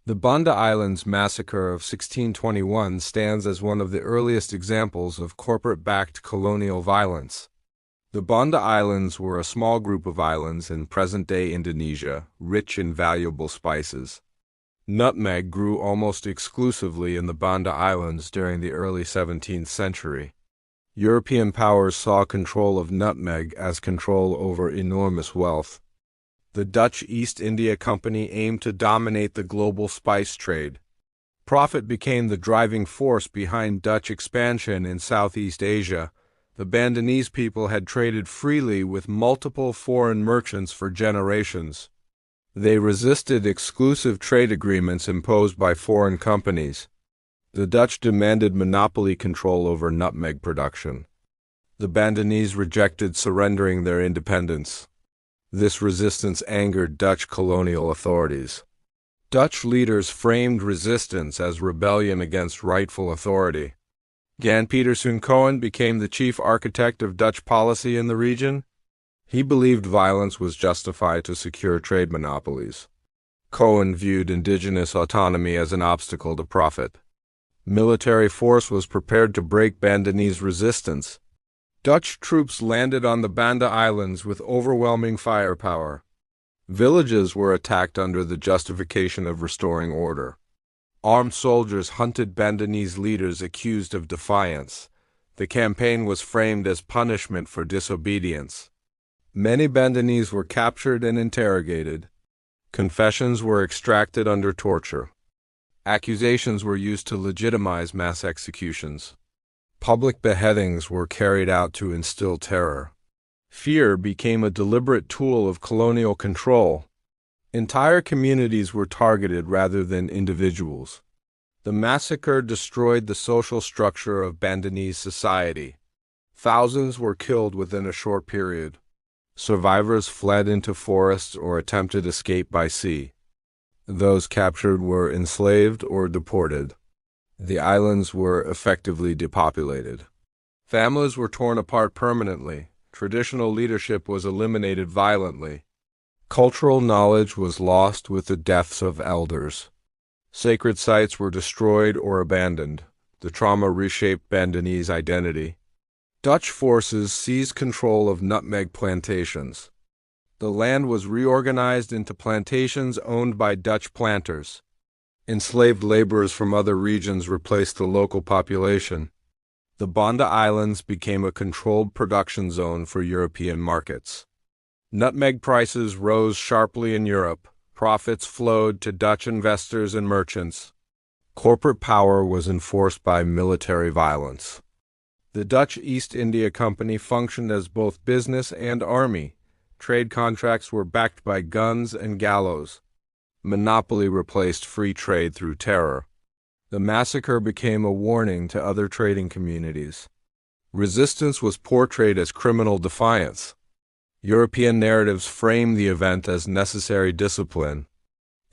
The Banda Islands Massacre of 1621 stands as one of the earliest examples of corporate-backed colonial violence. The Banda Islands were a small group of islands in present-day Indonesia, rich in valuable spices. Nutmeg grew almost exclusively in the Banda Islands during the early 17th century. European powers saw control of nutmeg as control over enormous wealth. The Dutch East India Company aimed to dominate the global spice trade. Profit became the driving force behind Dutch expansion in Southeast Asia. The Bandanese people had traded freely with multiple foreign merchants for generations. They resisted exclusive trade agreements imposed by foreign companies. The Dutch demanded monopoly control over nutmeg production. The Bandanese rejected surrendering their independence. This resistance angered Dutch colonial authorities. Dutch leaders framed resistance as rebellion against rightful authority. Jan Pieterszoon Cohen became the chief architect of Dutch policy in the region. He believed violence was justified to secure trade monopolies. Cohen viewed indigenous autonomy as an obstacle to profit. Military force was prepared to break Bandanese resistance. Dutch troops landed on the Banda Islands with overwhelming firepower. Villages were attacked under the justification of restoring order. Armed soldiers hunted Bandanese leaders accused of defiance. The campaign was framed as punishment for disobedience. Many Bandanese were captured and interrogated. Confessions were extracted under torture. Accusations were used to legitimize mass executions. Public beheadings were carried out to instill terror. Fear became a deliberate tool of colonial control. Entire communities were targeted rather than individuals. The massacre destroyed the social structure of Bandanese society. Thousands were killed within a short period. Survivors fled into forests or attempted escape by sea. Those captured were enslaved or deported. The islands were effectively depopulated. Families were torn apart permanently. Traditional leadership was eliminated violently. Cultural knowledge was lost with the deaths of elders. Sacred sites were destroyed or abandoned. The trauma reshaped Bandanese identity. Dutch forces seized control of nutmeg plantations. The land was reorganized into plantations owned by Dutch planters. Enslaved laborers from other regions replaced the local population. The Banda Islands became a controlled production zone for European markets. Nutmeg prices rose sharply in Europe. Profits flowed to Dutch investors and merchants. Corporate power was enforced by military violence. The Dutch East India Company functioned as both business and army. Trade contracts were backed by guns and gallows. Monopoly replaced free trade through terror. The massacre became a warning to other trading communities. Resistance was portrayed as criminal defiance. European narratives framed the event as necessary discipline.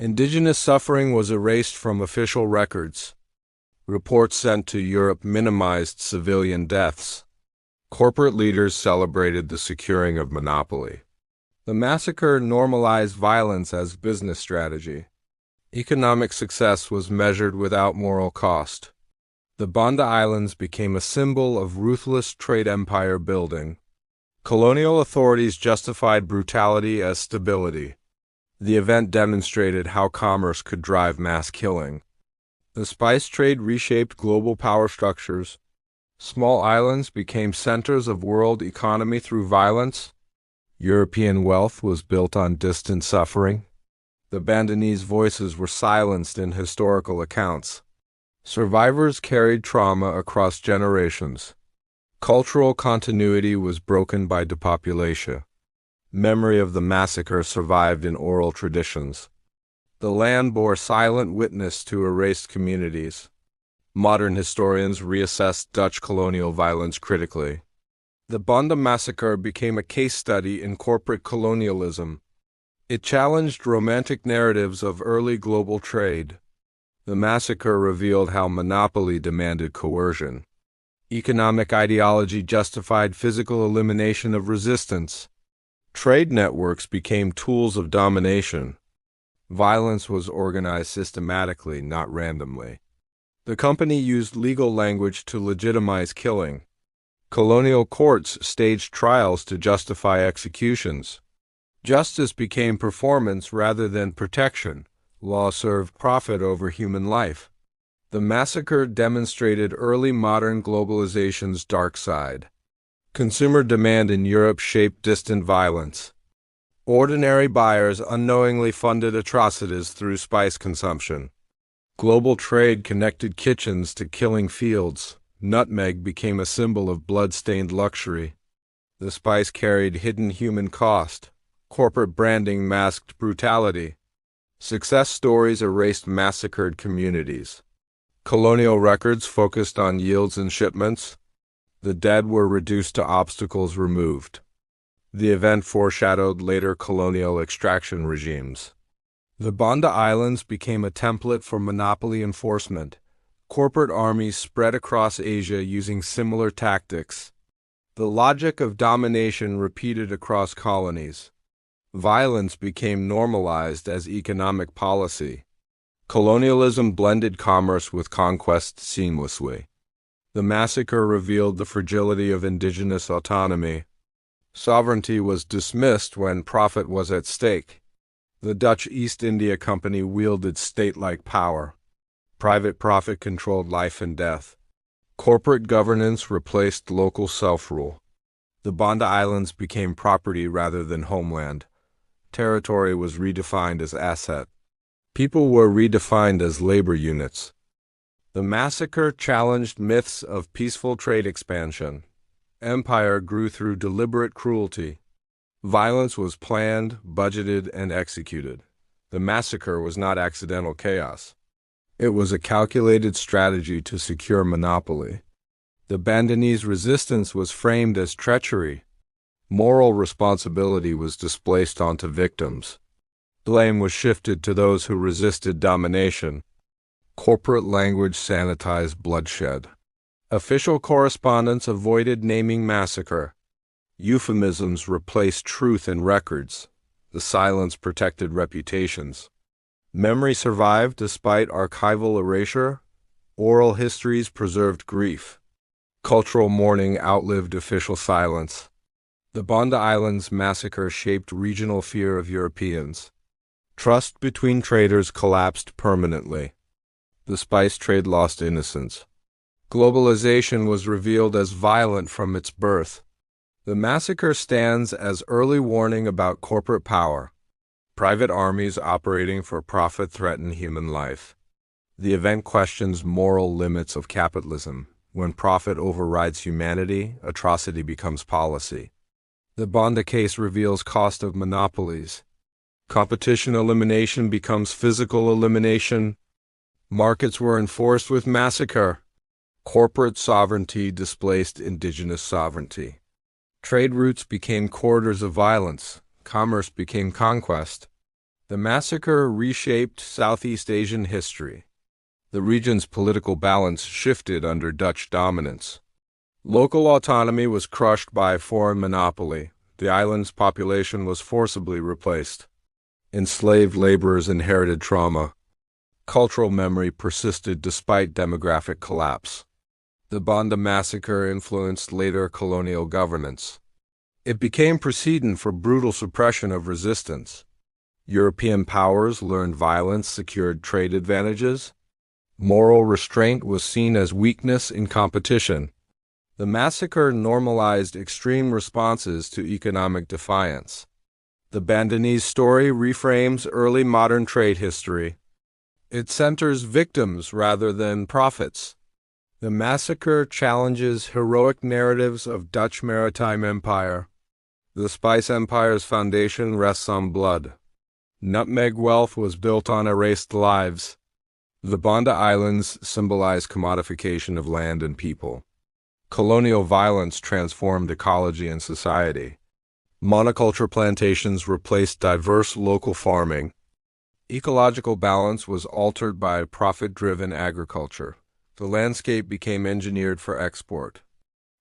Indigenous suffering was erased from official records. Reports sent to Europe minimized civilian deaths. Corporate leaders celebrated the securing of monopoly. The massacre normalized violence as business strategy. Economic success was measured without moral cost. The Banda Islands became a symbol of ruthless trade empire building. Colonial authorities justified brutality as stability. The event demonstrated how commerce could drive mass killing. The spice trade reshaped global power structures. Small islands became centers of world economy through violence. European wealth was built on distant suffering. The Bandanese voices were silenced in historical accounts. Survivors carried trauma across generations. Cultural continuity was broken by depopulation. Memory of the massacre survived in oral traditions. The land bore silent witness to erased communities. Modern historians reassessed Dutch colonial violence critically. The Banda Massacre became a case study in corporate colonialism. It challenged romantic narratives of early global trade. The massacre revealed how monopoly demanded coercion. Economic ideology justified physical elimination of resistance. Trade networks became tools of domination. Violence was organized systematically, not randomly. The company used legal language to legitimize killing. Colonial courts staged trials to justify executions. Justice became performance rather than protection. Law served profit over human life. The massacre demonstrated early modern globalization's dark side. Consumer demand in Europe shaped distant violence. Ordinary buyers unknowingly funded atrocities through spice consumption. Global trade connected kitchens to killing fields. Nutmeg became a symbol of blood-stained luxury. The spice carried hidden human cost. Corporate branding masked brutality. Success stories erased massacred communities. Colonial records focused on yields and shipments. The dead were reduced to obstacles removed. The event foreshadowed later colonial extraction regimes. The Banda Islands became a template for monopoly enforcement. Corporate armies spread across Asia using similar tactics. The logic of domination repeated across colonies. Violence became normalized as economic policy. Colonialism blended commerce with conquest seamlessly. The massacre revealed the fragility of indigenous autonomy. Sovereignty was dismissed when profit was at stake. The Dutch East India Company wielded state-like power. Private profit controlled life and death. Corporate governance replaced local self-rule. The Banda Islands became property rather than homeland. Territory was redefined as asset. People were redefined as labor units. The massacre challenged myths of peaceful trade expansion. Empire grew through deliberate cruelty. Violence was planned, budgeted, and executed. The massacre was not accidental chaos. It was a calculated strategy to secure monopoly. The Bandanese resistance was framed as treachery. Moral responsibility was displaced onto victims. Blame was shifted to those who resisted domination. Corporate language sanitized bloodshed. Official correspondence avoided naming massacre. Euphemisms replaced truth in records. The silence protected reputations. Memory survived despite archival erasure. Oral histories preserved grief. Cultural mourning outlived official silence. The Banda Islands massacre shaped regional fear of Europeans. Trust between traders collapsed permanently. The spice trade lost innocence. Globalization was revealed as violent from its birth. The massacre stands as early warning about corporate power. Private armies operating for profit threaten human life. The event questions moral limits of capitalism. When profit overrides humanity, atrocity becomes policy. The Banda case reveals cost of monopolies. Competition elimination becomes physical elimination. Markets were enforced with massacre. Corporate sovereignty displaced indigenous sovereignty. Trade routes became corridors of violence. Commerce became conquest. The massacre reshaped Southeast Asian history. The region's political balance shifted under Dutch dominance. Local autonomy was crushed by foreign monopoly. The island's population was forcibly replaced. Enslaved laborers inherited trauma. Cultural memory persisted despite demographic collapse. The Banda massacre influenced later colonial governance. It became precedent for brutal suppression of resistance. European powers learned violence secured trade advantages. Moral restraint was seen as weakness in competition. The massacre normalized extreme responses to economic defiance. The Bandanese story reframes early modern trade history. It centers victims rather than profits. The massacre challenges heroic narratives of Dutch maritime empire. The Spice Empire's foundation rests on blood. Nutmeg wealth was built on erased lives. The Banda Islands symbolize commodification of land and people. Colonial violence transformed ecology and society. Monoculture plantations replaced diverse local farming. Ecological balance was altered by profit-driven agriculture. The landscape became engineered for export.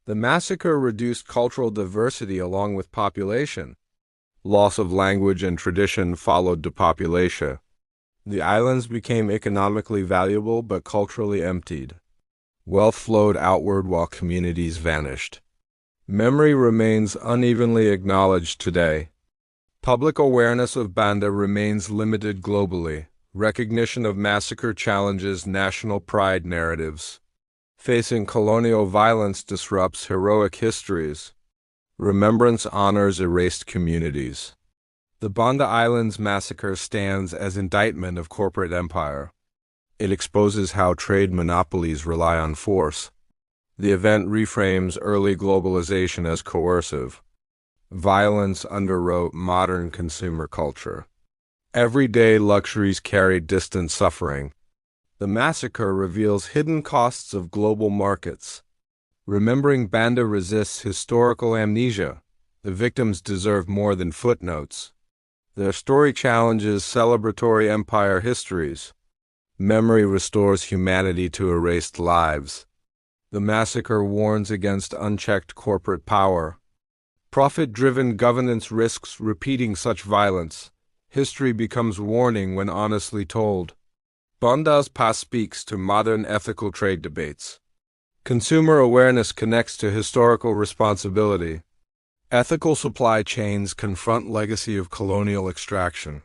The massacre reduced cultural diversity along with population. Loss of language and tradition followed depopulation. The islands became economically valuable but culturally emptied. Wealth flowed outward while communities vanished. Memory remains unevenly acknowledged today. Public awareness of Banda remains limited globally. Recognition of massacre challenges national pride narratives. Facing colonial violence disrupts heroic histories. Remembrance honors erased communities. The Banda Islands massacre stands as indictment of corporate empire. It exposes how trade monopolies rely on force. The event reframes early globalization as coercive. Violence underwrote modern consumer culture. Everyday luxuries carried distant suffering. The massacre reveals hidden costs of global markets. Remembering Banda resists historical amnesia. The victims deserve more than footnotes. Their story challenges celebratory empire histories. Memory restores humanity to erased lives. The massacre warns against unchecked corporate power. Profit-driven governance risks repeating such violence. History becomes warning when honestly told. Banda's past speaks to modern ethical trade debates. Consumer awareness connects to historical responsibility. Ethical supply chains confront legacy of colonial extraction.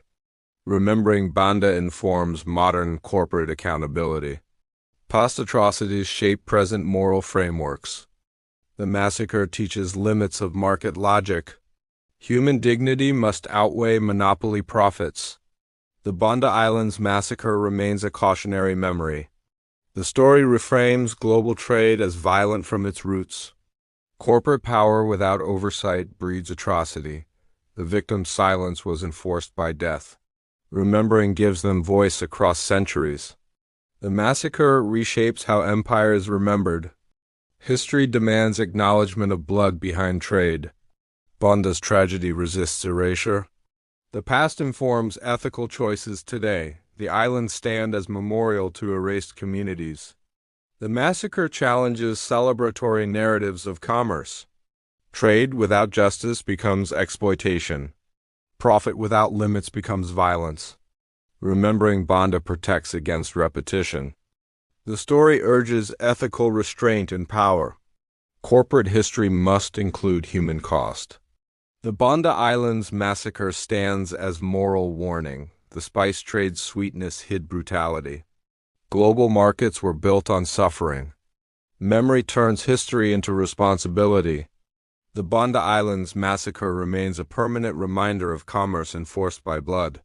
Remembering Banda informs modern corporate accountability. Past atrocities shape present moral frameworks. The massacre teaches limits of market logic. Human dignity must outweigh monopoly profits. The Banda Islands massacre remains a cautionary memory. The story reframes global trade as violent from its roots. Corporate power without oversight breeds atrocity. The victim's silence was enforced by death. Remembering gives them voice across centuries. The massacre reshapes how empire is remembered. History demands acknowledgement of blood behind trade. Banda's tragedy resists erasure. The past informs ethical choices today. The islands stand as memorial to erased communities. The massacre challenges celebratory narratives of commerce. Trade without justice becomes exploitation. Profit without limits becomes violence. Remembering Banda protects against repetition. The story urges ethical restraint and power. Corporate history must include human cost. The Banda Islands massacre stands as moral warning. The spice trade's sweetness hid brutality. Global markets were built on suffering. Memory turns history into responsibility. The Banda Islands massacre remains a permanent reminder of commerce enforced by blood.